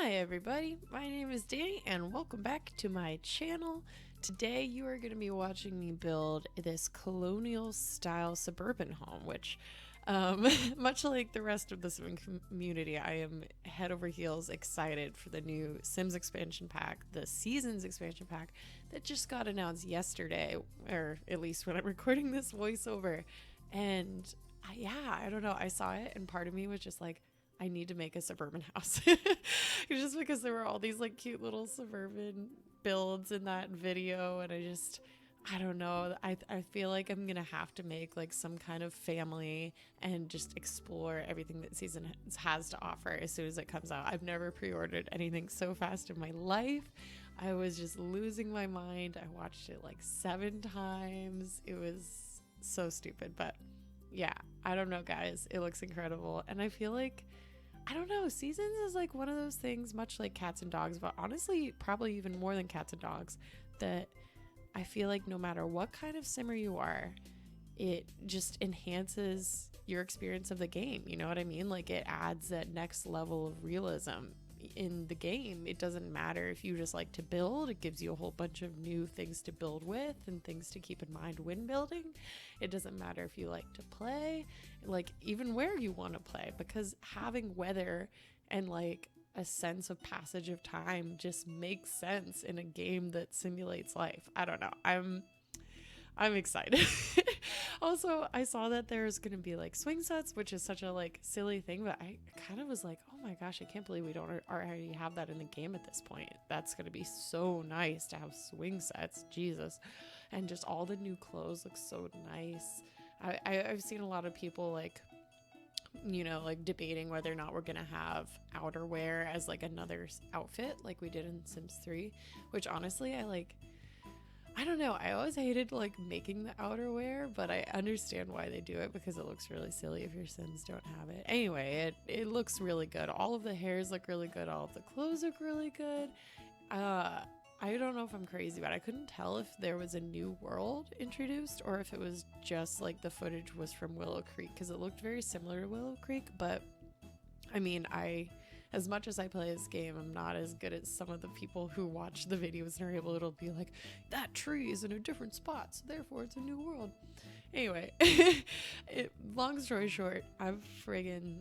Hi everybody, my name is Danny and welcome back to my channel. Today you are going to be watching me build this colonial style suburban home, which much like the rest of the Sim community, I am head over heels excited for the new Sims expansion pack, the Seasons expansion pack that just got announced yesterday, or at least when I'm recording this voiceover. And I don't know, I saw it and part of me was just like, I need to make a suburban house. Just because there were all these like cute little suburban builds in that video, and I don't know. I feel like I'm gonna have to make like some kind of family and just explore everything that season has to offer as soon as it comes out. I've never pre-ordered anything so fast in my life. I was just losing my mind. I watched it like 7 times. It was so stupid, but yeah, I don't know, guys. It looks incredible, and I feel like, I don't know, Seasons is like one of those things, much like cats and dogs, but honestly probably even more than cats and dogs, that I feel like no matter what kind of simmer you are, it just enhances your experience of the game. You know what I mean? Like, it adds that next level of realism in the game. It doesn't matter if you just like to build, it gives you a whole bunch of new things to build with and things to keep in mind when building. It doesn't matter if you like to play, like even where you want to play, because having weather and like a sense of passage of time just makes sense in a game that simulates life. I don't know, I'm excited. Also, I saw that there's gonna be like swing sets, which is such a like silly thing, but I kind of was like, oh my gosh, I can't believe we don't already have that in the game at this point. That's gonna be so nice to have swing sets, Jesus. And just all the new clothes look so nice. I've seen a lot of people like, you know, like debating whether or not we're gonna have outerwear as like another outfit like we did in Sims 3, which honestly I don't know. I always hated like making the outerwear, but I understand why they do it because it looks really silly if your Sims don't have it. Anyway, it looks really good. All of the hairs look really good. All of the clothes look really good. I don't know if I'm crazy, but I couldn't tell if there was a new world introduced or if it was just like the footage was from Willow Creek, because it looked very similar to Willow Creek. But I mean, as much as I play this game, I'm not as good as some of the people who watch the videos and are able to be like, that tree is in a different spot, so therefore it's a new world. Anyway, long story short, I'm friggin'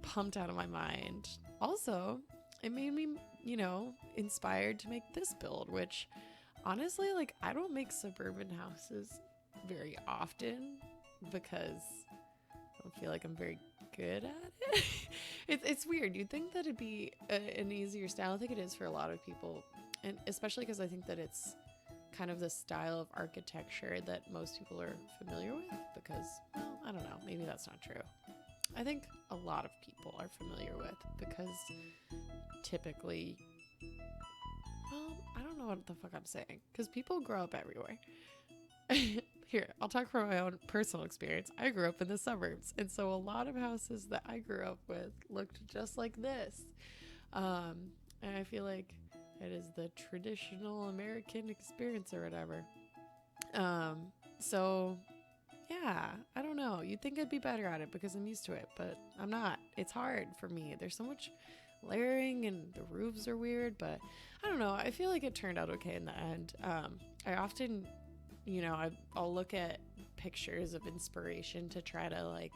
pumped out of my mind. Also, it made me, you know, inspired to make this build, which honestly, like, I don't make suburban houses very often because I don't feel like I'm very good at it. It's weird. You'd think that it'd be an easier style. I think it is for a lot of people, and especially because I think that it's kind of the style of architecture that most people are familiar with because, well, I don't know, maybe that's not true. I think a lot of people are familiar with because typically, well, I don't know what the fuck I'm saying because people grow up everywhere. Here, I'll talk from my own personal experience. I grew up in the suburbs, and so a lot of houses that I grew up with looked just like this. And I feel like it is the traditional American experience or whatever. So yeah, I don't know. You'd think I'd be better at it because I'm used to it, but I'm not. It's hard for me. There's so much layering and the roofs are weird, but I don't know. I feel like it turned out okay in the end. I often, you know, I'll look at pictures of inspiration to try to like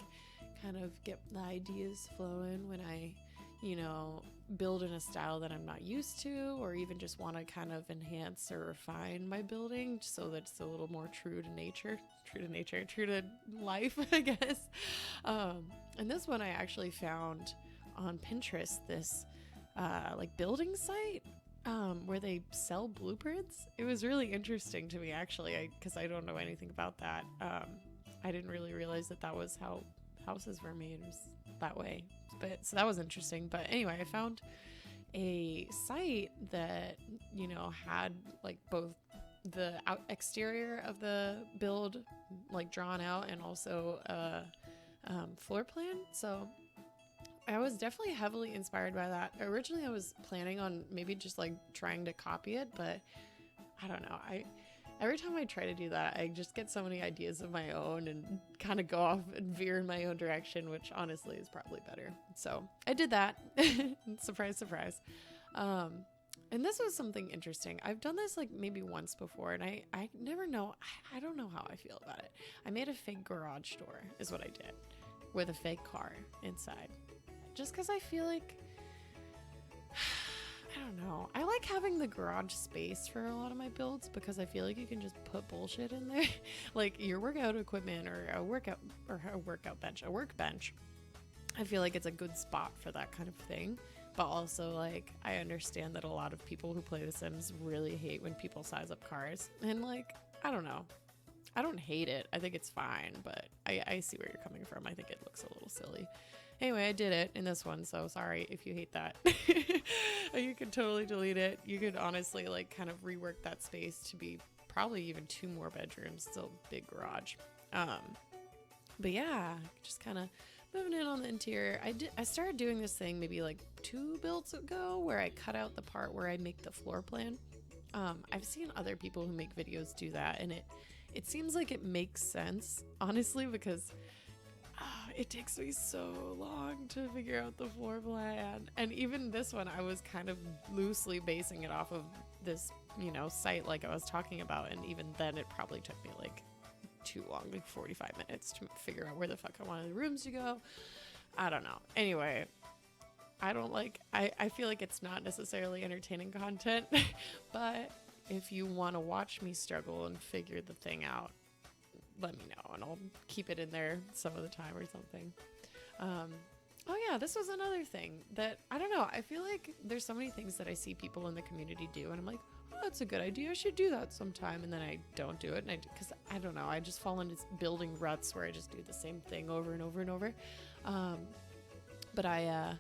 kind of get the ideas flowing when I, you know, build in a style that I'm not used to, or even just want to kind of enhance or refine my building so that it's a little more true to life, I guess. And this one I actually found on Pinterest, this like building site where they sell blueprints. It was really interesting to me, actually, because I don't know anything about that. I didn't really realize that that was how houses were made, was that way. But so that was interesting. But anyway, I found a site that, you know, had like both the exterior of the build like drawn out and also a floor plan. So I was definitely heavily inspired by that. Originally, I was planning on maybe just like trying to copy it, but I don't know. every time I try to do that, I just get so many ideas of my own and kind of go off and veer in my own direction, which honestly is probably better. So I did that. Surprise, surprise. And this was something interesting. I've done this like maybe once before, and I never know. I don't know how I feel about it. I made a fake garage door is what I did, with a fake car inside. Just because I feel like, I don't know. I like having the garage space for a lot of my builds because I feel like you can just put bullshit in there. Like your workout equipment or a workbench. I feel like it's a good spot for that kind of thing. But also, like, I understand that a lot of people who play The Sims really hate when people size up cars. And, like, I don't know. I don't hate it. I think it's fine, but I see where you're coming from. I think it looks a little silly. Anyway, I did it in this one, so sorry if you hate that. You could totally delete it. You could honestly, like, kind of rework that space to be probably even 2 more bedrooms. Still big garage. But yeah, just kind of moving in on the interior. I started doing this thing maybe like 2 builds ago where I cut out the part where I make the floor plan. I've seen other people who make videos do that, and it seems like it makes sense, honestly, because it takes me so long to figure out the floor plan. And even this one, I was kind of loosely basing it off of this, site like I was talking about, and even then it probably took me like too long, like 45 minutes to figure out where the fuck I wanted the rooms to go. I don't know. Anyway, I feel like it's not necessarily entertaining content, but if you want to watch me struggle and figure the thing out, let me know and I'll keep it in there some of the time or something. Oh yeah, this was another thing that, I don't know, I feel like there's so many things that I see people in the community do and I'm like, oh, that's a good idea, I should do that sometime, and then I don't do it, and because I don't know, I just fall into building ruts where I just do the same thing over and over and over. But I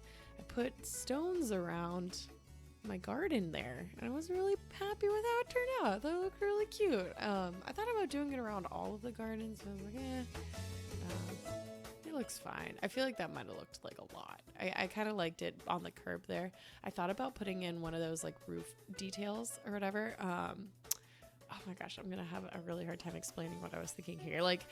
put stones around my garden there, and I was really happy with how it turned out. They looked really cute. I thought about doing it around all of the gardens, and I was like, it looks fine. I feel like that might have looked like a lot. I kind of liked it on the curb there. I thought about putting in one of those like roof details or whatever. Oh my gosh, I'm gonna have a really hard time explaining what I was thinking here. Like,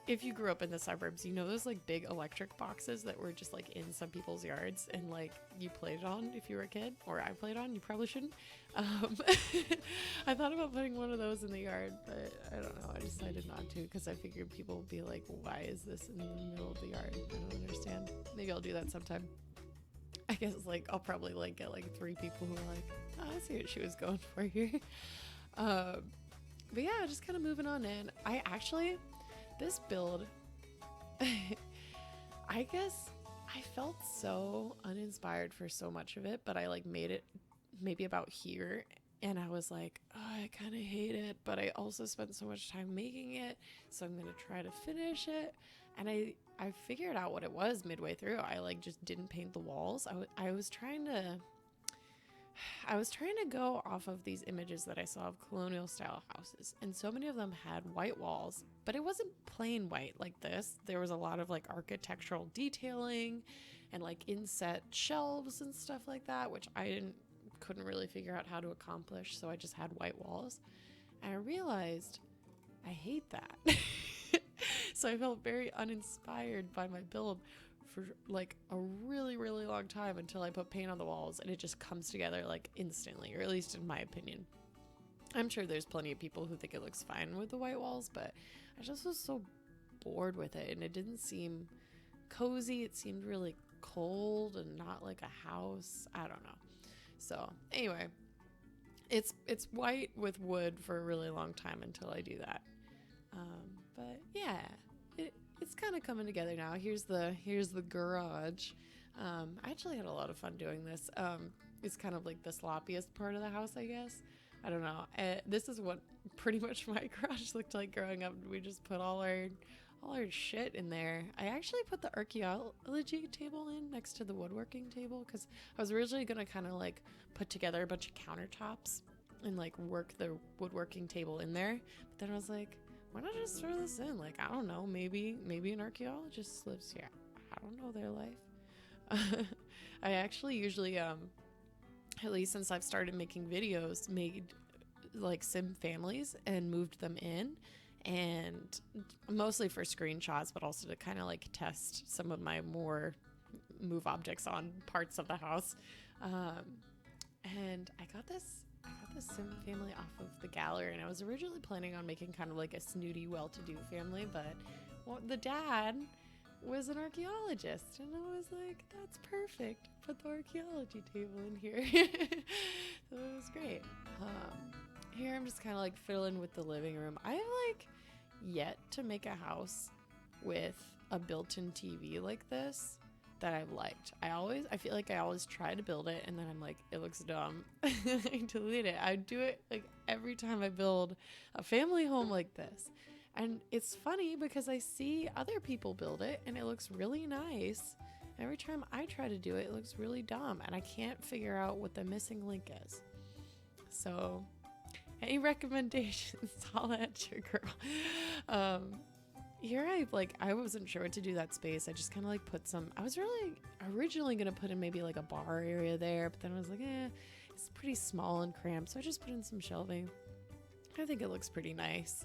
if you grew up in the suburbs, you know those like big electric boxes that were just like in some people's yards and like you played on if you were a kid, or I played on, you probably shouldn't. I thought about putting one of those in the yard, but I don't know, I decided not to because I figured people would be like, why is this in the middle of the yard? I don't understand. Maybe I'll do that sometime. I guess like I'll probably like get like 3 people who are like, oh, I see what she was going for here. But yeah, just kind of moving on in. This build, I guess I felt so uninspired for so much of it, but I like made it maybe about here, and I was like, oh, I kind of hate it, but I also spent so much time making it, so I'm gonna try to finish it. And I figured out what it was midway through. I like just didn't paint the walls. I was trying to go off of these images that I saw of colonial style houses, and so many of them had white walls, but it wasn't plain white like this. There was a lot of like architectural detailing and like inset shelves and stuff like that, which I couldn't really figure out how to accomplish, so I just had white walls. And I realized I hate that. So I felt very uninspired by my build for like a really, really long time until I put paint on the walls, and it just comes together like instantly, or at least in my opinion. I'm sure there's plenty of people who think it looks fine with the white walls, but I just was so bored with it, and it didn't seem cozy. It seemed really cold and not like a house. I don't know. So anyway, it's white with wood for a really long time until I do that. But yeah, it's kind of coming together now. Here's the garage. I actually had a lot of fun doing this. It's kind of like the sloppiest part of the house, I guess. I don't know. This is what pretty much my garage looked like growing up. We just put all our shit in there. I actually put the archaeology table in next to the woodworking table because I was originally gonna kind of like put together a bunch of countertops and like work the woodworking table in there. But then I was like, why not just throw this in? Like, I don't know, maybe an archaeologist lives here. I don't know their life. I actually usually, at least since I've started making videos, made like sim families and moved them in, and mostly for screenshots, but also to kind of like test some of my more move objects on parts of the house. And I got this sim family off of the gallery, and I was originally planning on making kind of like a snooty, well-to-do family, but the dad was an archaeologist, and I was like, that's perfect. Put the archaeology table in here. So it was great. Here I'm just kind of like fiddling with the living room. I have like yet to make a house with a built-in TV like this that I've liked. I feel like I always try to build it and then I'm like, it looks dumb. I delete it. I do it like every time I build a family home like this. And it's funny because I see other people build it and it looks really nice. Every time I try to do it, it looks really dumb and I can't figure out what the missing link is. So any recommendations, I'll at your girl. Here I wasn't sure what to do that space. I just kind of like put some, I was really originally going to put in maybe like a bar area there, but then I was like, it's pretty small and cramped. So I just put in some shelving. I think it looks pretty nice.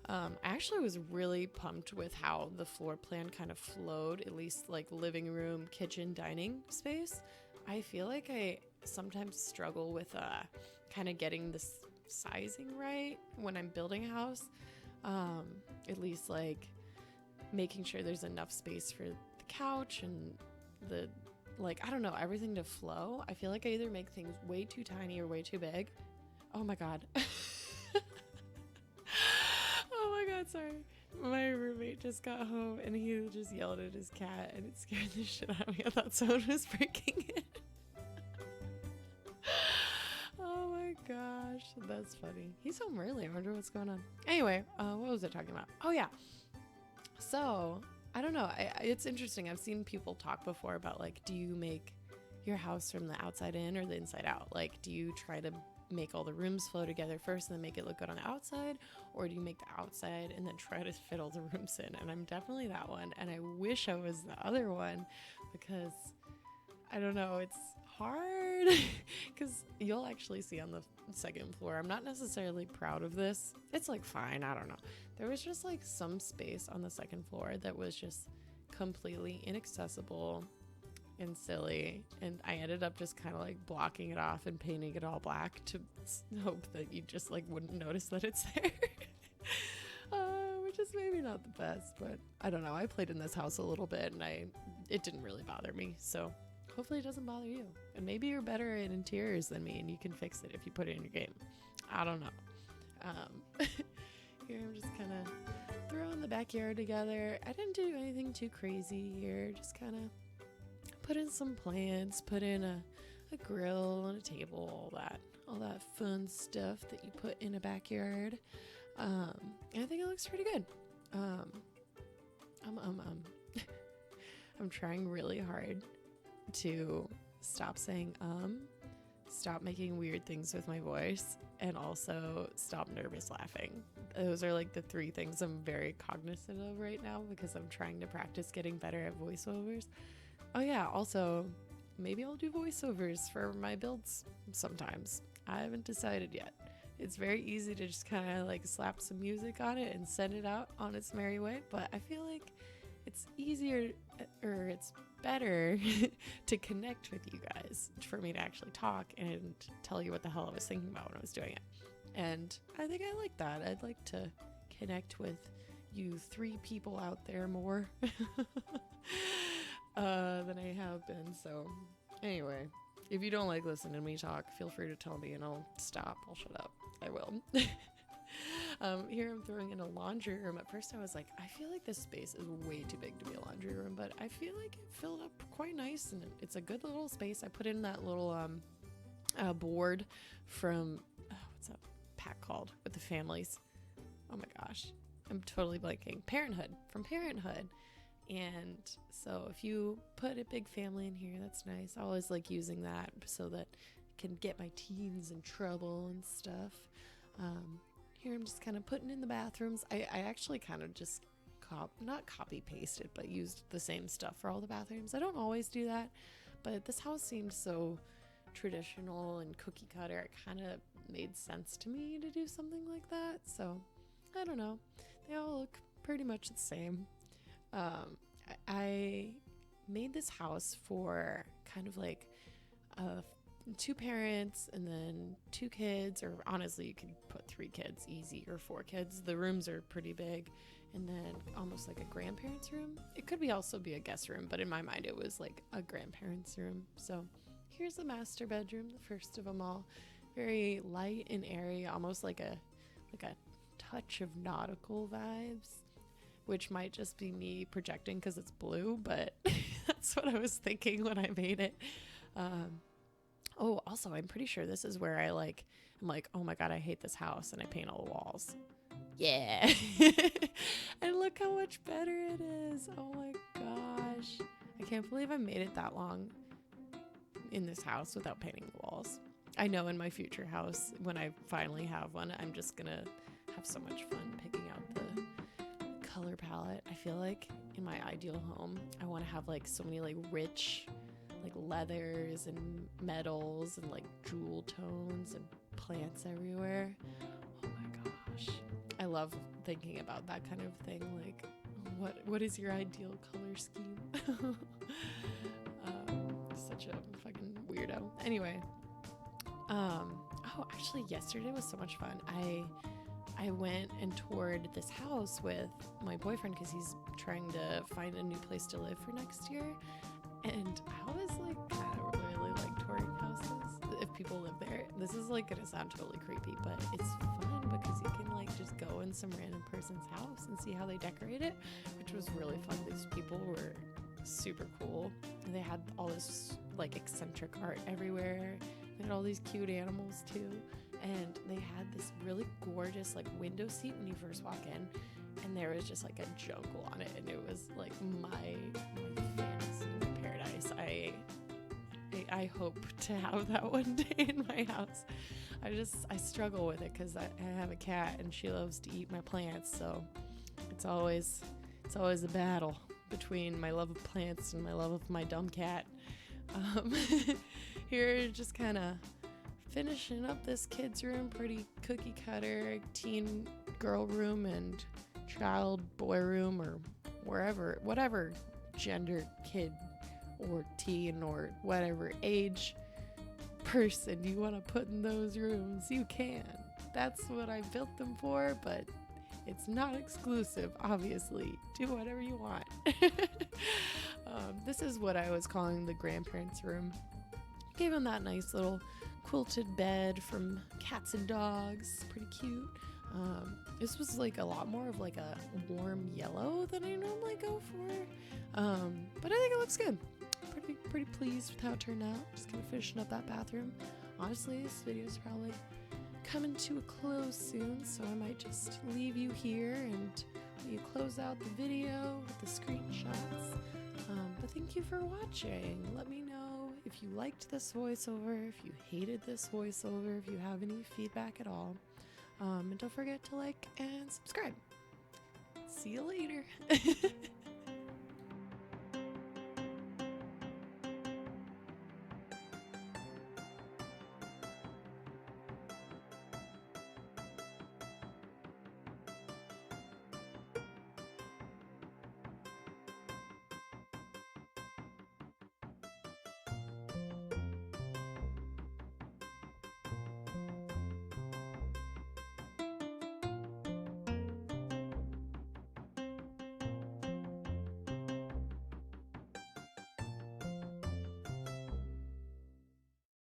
I actually was really pumped with how the floor plan kind of flowed, at least like living room, kitchen, dining space. I feel like I sometimes struggle with kind of getting this sizing right when I'm building a house. At least like making sure there's enough space for the couch and the, like, I don't know, everything to flow. I feel like I either make things way too tiny or way too big. Oh my God. Oh my God, sorry. My roommate just got home and he just yelled at his cat and it scared the shit out of me. I thought someone was breaking it. Oh my gosh, that's funny. He's home early. I wonder what's going on. Anyway, what was I talking about? Oh yeah. So I don't know. It's interesting. I've seen people talk before about like, do you make your house from the outside in or the inside out? Like, do you try to make all the rooms flow together first and then make it look good on the outside, or do you make the outside and then try to fit all the rooms in? And I'm definitely that one, and I wish I was the other one because I don't know, it's hard because you'll actually see on the second floor, I'm not necessarily proud of this. It's like fine, I don't know. There was just like some space on the second floor that was just completely inaccessible and silly, and I ended up just kind of like blocking it off and painting it all black to hope that you just like wouldn't notice that it's there. Which is maybe not the best, but I don't know. I played in this house a little bit and it didn't really bother me, so hopefully it doesn't bother you. And maybe you're better at interiors than me and you can fix it if you put it in your game. I don't know. Here I'm just kind of throwing the backyard together. I didn't do anything too crazy here, just kind of put in some plants, put in a grill and a table, all that fun stuff that you put in a backyard. And I think it looks pretty good. I'm trying really hard to stop saying stop making weird things with my voice, and also stop nervous laughing. Those are like the three things I'm very cognizant of right now because I'm trying to practice getting better at voiceovers. Oh yeah, also, maybe I'll do voiceovers for my builds sometimes. I haven't decided yet. It's very easy to just kind of like slap some music on it and send it out on its merry way, but I feel like it's easier, or it's better to connect with you guys, for me to actually talk and tell you what the hell I was thinking about when I was doing it. And I think I like that. I'd like to connect with you three people out there more than I have been. So anyway, if you don't like listening to me talk, feel free to tell me and I'll stop. I'll shut up. I will. Here I'm throwing in a laundry room. At first I was like, I feel like this space is way too big to be a laundry room, but I feel like it filled up quite nice and it's a good little space. I put in that little board from what's that pack called with the families? Oh my gosh, I'm totally blanking. From Parenthood. And so if you put a big family in here, that's nice. I always like using that so that I can get my teens in trouble and stuff. Here I'm just kind of putting in the bathrooms. I actually kind of just not copy pasted, but used the same stuff for all the bathrooms. I don't always do that, but this house seemed so traditional and cookie cutter, it kind of made sense to me to do something like that. So I don't know. They all look pretty much the same. I made this house for kind of like 2 parents and then 2 kids, or honestly, you could put 3 kids easy, or 4 kids. The rooms are pretty big, and then almost like a grandparents' room. It could also be a guest room, but in my mind, it was like a grandparents' room. So here's the master bedroom, the first of them all. Very light and airy, almost like a touch of nautical vibes, which might just be me projecting because it's blue, but that's what I was thinking when I made it. Oh, also, I'm pretty sure this is where I'm like, oh my God, I hate this house, and I paint all the walls. Yeah. And look how much better it is. Oh my gosh. I can't believe I made it that long in this house without painting the walls. I know in my future house, when I finally have one, I'm just gonna have so much fun picking out the color palette. I feel like in my ideal home, I want to have like so many like rich like leathers and metals and like jewel tones and plants everywhere. Oh my gosh. I love thinking about that kind of thing. Like, what is your ideal color scheme? Such a fucking weirdo. Anyway, oh, actually yesterday was so much fun. I went and toured this house with my boyfriend because he's trying to find a new place to live for next year. And I was like, kind of really like touring houses if people live there. This is like gonna sound totally creepy, but it's fun because you can like just go in some random person's house and see how they decorate it, which was really fun. These people were super cool. They had all this like eccentric art everywhere. They had all these cute animals too. And they had this really gorgeous like window seat when you first walk in, and there was just like a jungle on it, and it was like my fantasy paradise. I hope to have that one day in my house. I struggle with it because I have a cat and she loves to eat my plants, so it's always a battle between my love of plants and my love of my dumb cat. Here, just kind of finishing up this kid's room, pretty cookie cutter, teen girl room and child boy room, or whatever gender kid or teen or whatever age person you want to put in those rooms, you can. That's what I built them for, but it's not exclusive, obviously. Do whatever you want. This is what I was calling the grandparents' room. Gave them that nice little quilted bed from Cats and Dogs. Pretty cute. This was like a lot more of like a warm yellow than I normally go for. But I think it looks good. Pretty pleased with how it turned out. Just kind of finishing up that bathroom. Honestly, this video is probably coming to a close soon, so I might just leave you here and let you close out the video with the screenshots. But thank you for watching. Let me know if you liked this voiceover, if you hated this voiceover, if you have any feedback at all. And don't forget to like and subscribe. See you later.